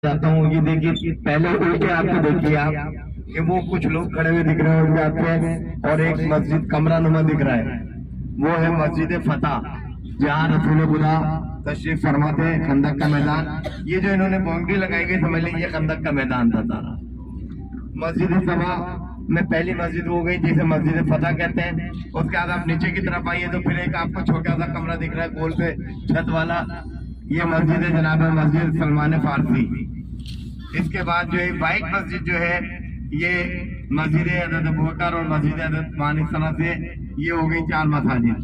चाहता हूँ ये देखिए, पहले उल्टे हाथ पे देखिए आप कि वो कुछ लोग खड़े हुए दिख रहे हैं उल्टे हाथ पे, और एक मस्जिद कमरा नुमा दिख रहा है, वो है मस्जिद फतह, जहाँ रसूल खुदा तशरीफ फरमाते हैं। खंदक का मैदान, ये जो इन्होंने बाउंड्री लगाई गई समझ लीजिए ये खंदक का मैदान था सारा। मस्जिद सभा में पहली मस्जिद हो गई जिसे मस्जिद फतह कहते हैं। उसके बाद आप नीचे की तरफ आइए तो फिर एक आपको छोटा सा कमरा दिख रहा है गोल पे छत वाला, ये मस्जिद है जनाब मस्जिद सलमान फारसी। इसके बाद जो है वाइट मस्जिद जो है ये मस्जिद हज़रत अबू बकर और मस्जिद हज़रत उस्मान, इस तरह से ये हो गई 4 मसाजिद।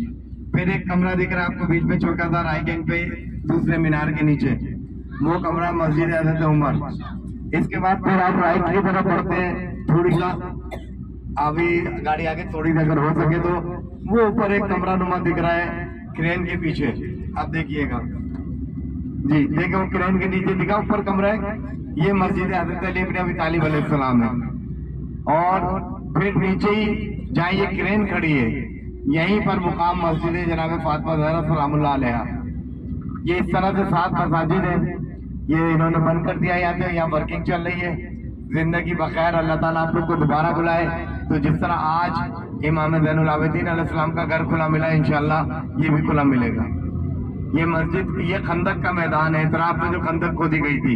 फिर एक कमरा दिख रहा है आपको बीच में छोटा सा राइट हैंड पे दूसरे मीनार के नीचे, वो कमरा मस्जिद हज़रत उमर। इसके बाद फिर आप राइट की तरफ बढ़ते हैं थोड़ी सा, अभी गाड़ी आगे थोड़ी सी अगर हो सके तो, वो ऊपर एक कमरा नुमा दिख रहा है क्रेन के पीछे, आप देखिएगा जी, देखिए वो क्रेन के नीचे दिखा ऊपर कमरा है, ये मस्जिद हज़रत अली इब्न अबी तालिब अलैहिस्सलाम है। और फिर नीचे ही जहाँ ये क्रेन खड़ी है यहीं पर मुकाम मस्जिद है जनाब फातिमा ज़हरा सलामुल्लाह अलैहा। ये इस तरह से 7 मसाजिद है, ये इन्होंने बंद कर दिया यहाँ पे, यहाँ वर्किंग चल रही है। जिंदगी बखैर, अल्लाह ताला आप लोग को दोबारा बुलाए, तो जिस तरह आज इमाम ज़ैनुल आबिदीन अलैहिस्सलाम का घर खुला मिला इंशाअल्लाह ये भी खुला मिलेगा। ये मस्जिद, ये खंदक का मैदान है, इतराफ में जो खंदक खोदी गई थी,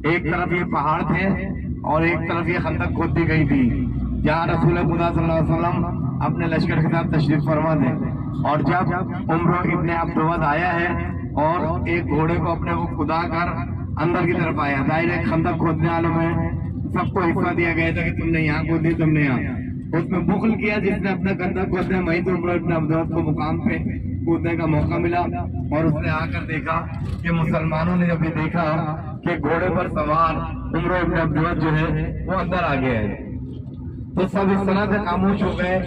एक तरफ ये पहाड़ थे और एक तरफ ये खंदक खोदी गई थी जहाँ रसूल खुदा सल्लल्लाहु अलैहि वसल्लम अपने लश्कर के साथ तशरीफ फरमा थे। और जब उम्र इब्ने अब्दुवद आया है और एक घोड़े को अपने वो खुदा कर अंदर की तरफ आया, जाहिर है खंदक खोदने वालों में सबको हिस्सा दिया गया था कि तुमने यहाँ खोदी, तुमने यहाँ, उसमें बुखल किया जिसने अपना खंदक खोदने, वहीं तो उम्र इब्ने अब्दुवद को मुकाम पे कूदने का मौका मिला। और उसने आकर देखा कि मुसलमानों ने जब ये देखा कि घोड़े पर सवार उम्र इब्न अब्दुवद जो है वो अंदर आ गया है, तो सब इस तरह से खामोश हो गए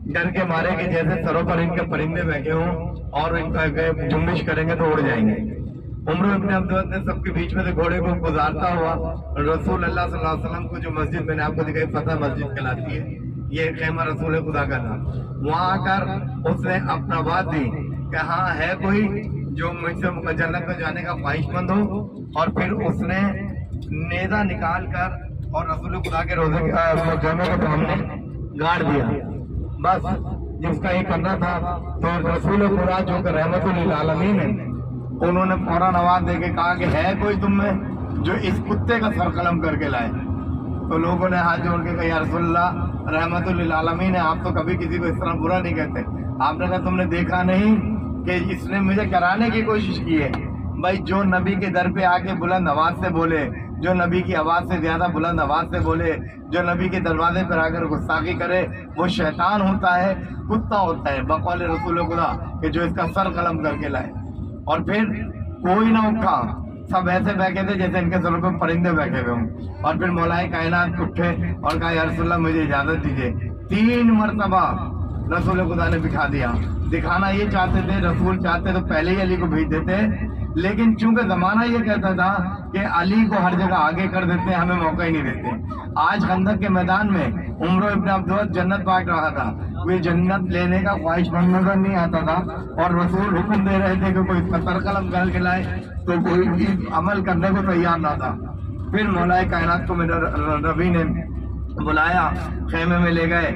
डर के मारे कि जैसे सरों पर इनके परिंदे बैठे हों और इनका जुम्बिश करेंगे तो उड़ जाएंगे। उम्र इब्न अब्दुवद ने सबके बीच में से घोड़े को गुजारता हुआ रसूल अल्लाह सल्लल्लाहु अलैहि वसल्लम को, जो मस्जिद मैंने आपको दिखाई फतह मस्जिद कहलाती है, ये खेमा रसूल खुदा का था, वहां आकर उसने अपना बात दी कि हाँ है कोई जो मुझसे जन्नत में जाने का ख्वाहिशमंद हो। और फिर उसने नेजा निकाल कर और रसूल खुदा के रोजे जमे के सामने गाड़ दिया, बस जिसका ये करना था। तो रसूल खुदा जो कि रहमतुल लिल आलमीन है, उन्होंने फौरन आवाज देके कहा कि है कोई तुम में जो इस कुत्ते का सर कलम करके लाए। तो लोगों ने हाथ जोड़ के कहा या रसूलल्लाह रहमतुल लिल आलमीन है, आप तो कभी किसी को इस तरह बुरा नहीं कहते। आपने कहा तुमने देखा नहीं कि इसने मुझे कराने की कोशिश की है। भाई जो नबी के दर पे आके बुलंद आवाज से बोले, जो नबी की आवाज से ज्यादा बुलंद आवाज से बोले, जो नबी के दरवाजे पर आकर गुस्ताखी करे, वो शैतान होता है, कुत्ता होता है बकौल रसूल खुदा कि जो इसका सर कलम करके लाए। और फिर कोई ना उठा, सब ऐसे बैठे थे जैसे इनके सरों पर परिंदे बैठे हुए हों। और फिर मौलाए कायनात उठे और कहा या रसूलल्लाह मुझे इजाजत दीजिए। 3 मरतबा रसूल खुदा ने बिठा दिया। दिखाना ये चाहते थे, रसूल चाहते तो पहले ही अली को भेज देते, लेकिन चूंकि जमाना ये कहता था कि अली को हर जगह आगे कर देते, हमें मौका ही नहीं देते। आज खंदक के मैदान में उम्र इब्न अब्दुवद जन्नत बांट रहा था, वे जन्नत लेने का ख्वाहिशमंद नजर नहीं आता था, और रसूल हुक्म दे रहे थे कि कोई सर कलम करके लाए, तो कोई भी अमल करने को तैयार ना था। फिर मौलाए कायनात को मेरे रबी ने बुलाया, खेमे में ले गए,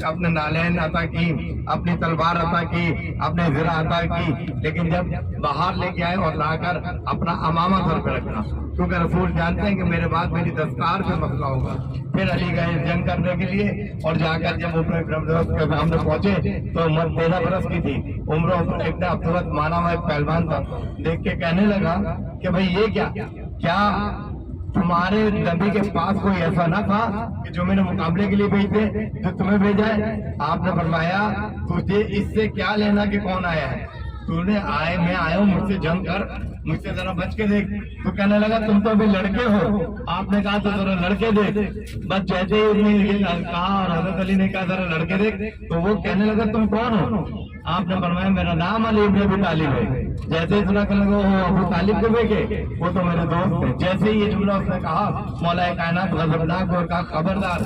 अपने नालैन अता की, अपनी तलवार अता की, अपने ज़रा अता की, लेकिन जब बाहर लेके आए और लाकर अपना अमामा सर पे रखा, क्योंकि रसूल जानते हैं कि मेरे बाद मेरी दस्तार पे मसला होगा। फिर अली गए जंग करने के लिए, और जाकर जब उम्र इब्न अब्दुवद के सामने पहुंचे तो उम्र 13 बरस की थी। उम्र इब्न अब्दुवद माना हुआ एक पहलवान था, देख के कहने लगा कि भाई ये क्या तुम्हारे नबी के पास कोई ऐसा ना था कि जो मैंने मुकाबले के लिए भेजे, जो तुम्हें भेजा है? आपने फरमाया तुझे इससे क्या लेना कि कौन आया है, तूने मैं आया हूँ मुझसे जंग कर, मुझसे जरा बच के देख। तो कहने लगा तुम तो अभी लड़के हो। आपने कहा तो जरा लड़के देख। बस जैसे ही उसने कहा और हजरत अली ने कहा जरा लड़के देख, तो वो कहने लगा तुम कौन हो? आपने फरमाया मेरा नाम अली इब्न अबी तालिब है। जैसे ही सुना कहने लगा वो अबू तालिब को देखे, वो तो मेरे दोस्त है। जैसे ही ये जुमला उसने कहा मौलाए कायनात गजबनाक और कहा खबरदार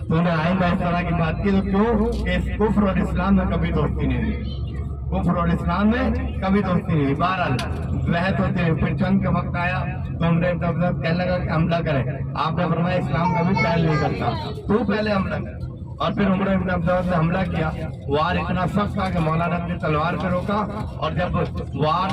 तूने आइंदा इस तरह की बात की तो क्यों, कि कुफ्र और इस्लाम में कभी दोस्ती नहीं हुई। कुफ्र और इस्लाम में कभी दोस्ती नहीं। बहरहाल बहस होती रही, फिर जंग का वक्त आया तो उमर इब्न अब्दुल कहने लगा कि हमला करें। आपने फरमाया इस्लाम कभी पहल नहीं करता, तू पहले हमला कर। और फिर उमर इब्न अब्दुल ने हमला किया। वार इतना सख्त था कि मौलाना अपनी तलवार पे रोका, और जब वार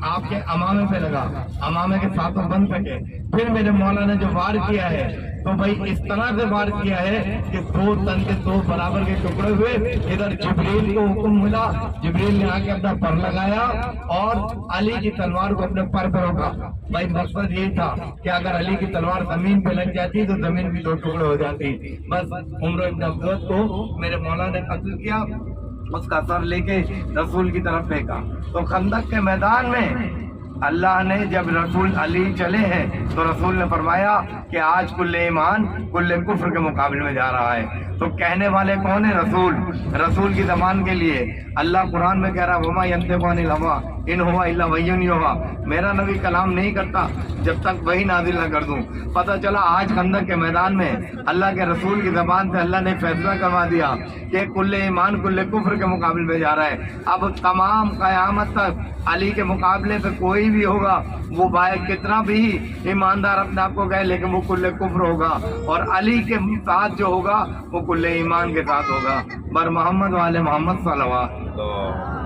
आपके अमामे पे लगा, अमामे के साथों बंद सके, फिर मेरे मौला ने जो वार किया है तो भाई इस तरह से वार किया है कि 2 तन के 2 बराबर के टुकड़े हुए। इधर जिब्रील को हुक्म मिला, जिब्रील ने आके अपना पर लगाया और अली की तलवार को अपने पर पे रोका। भाई मकसद यही था कि अगर अली की तलवार जमीन पे लग जाती तो जमीन भी 2 टुकड़े हो जाती। बस उमर इब्न अब्दुल को मेरे मौला ने कत्ल किया, उसका सर लेके रसूल की तरफ फेंका। तो खंदक के मैदान में अल्लाह ने जब रसूल अली चले हैं तो रसूल ने फरमाया कि आज कुल्ले ईमान कुल्ले कुफ्र के मुकाबले में जा रहा है। तो कहने वाले कौन है? रसूल। रसूल की ज़बान के लिए अल्लाह कुरान में कह रहा है वमा यंतिकु अनिल हवा इन हुवा इल्ला वह्युन युहा, मेरा नबी कलाम नहीं करता जब तक वही नाजिल न कर दूं। पता चला आज खंदक के मैदान में अल्लाह के रसूल की ज़बान से अल्लाह ने फैसला करवा दिया कि कुल्ले ईमान कुल्ले कुफ्र के मुकाबले में जा रहा है। अब तमाम क़यामत तक अली के मुकाबले पे कोई भी होगा, वो भाई कितना भी ईमानदार अपने आप को कहे, लेकिन वो कुल्ले कुफ्र होगा, और अली के साथ जो होगा वो कुल्ले ईमान के साथ होगा। बर मोहम्मद वाले मोहम्मद सल्लल्लाहु अलैहि वसल्लम।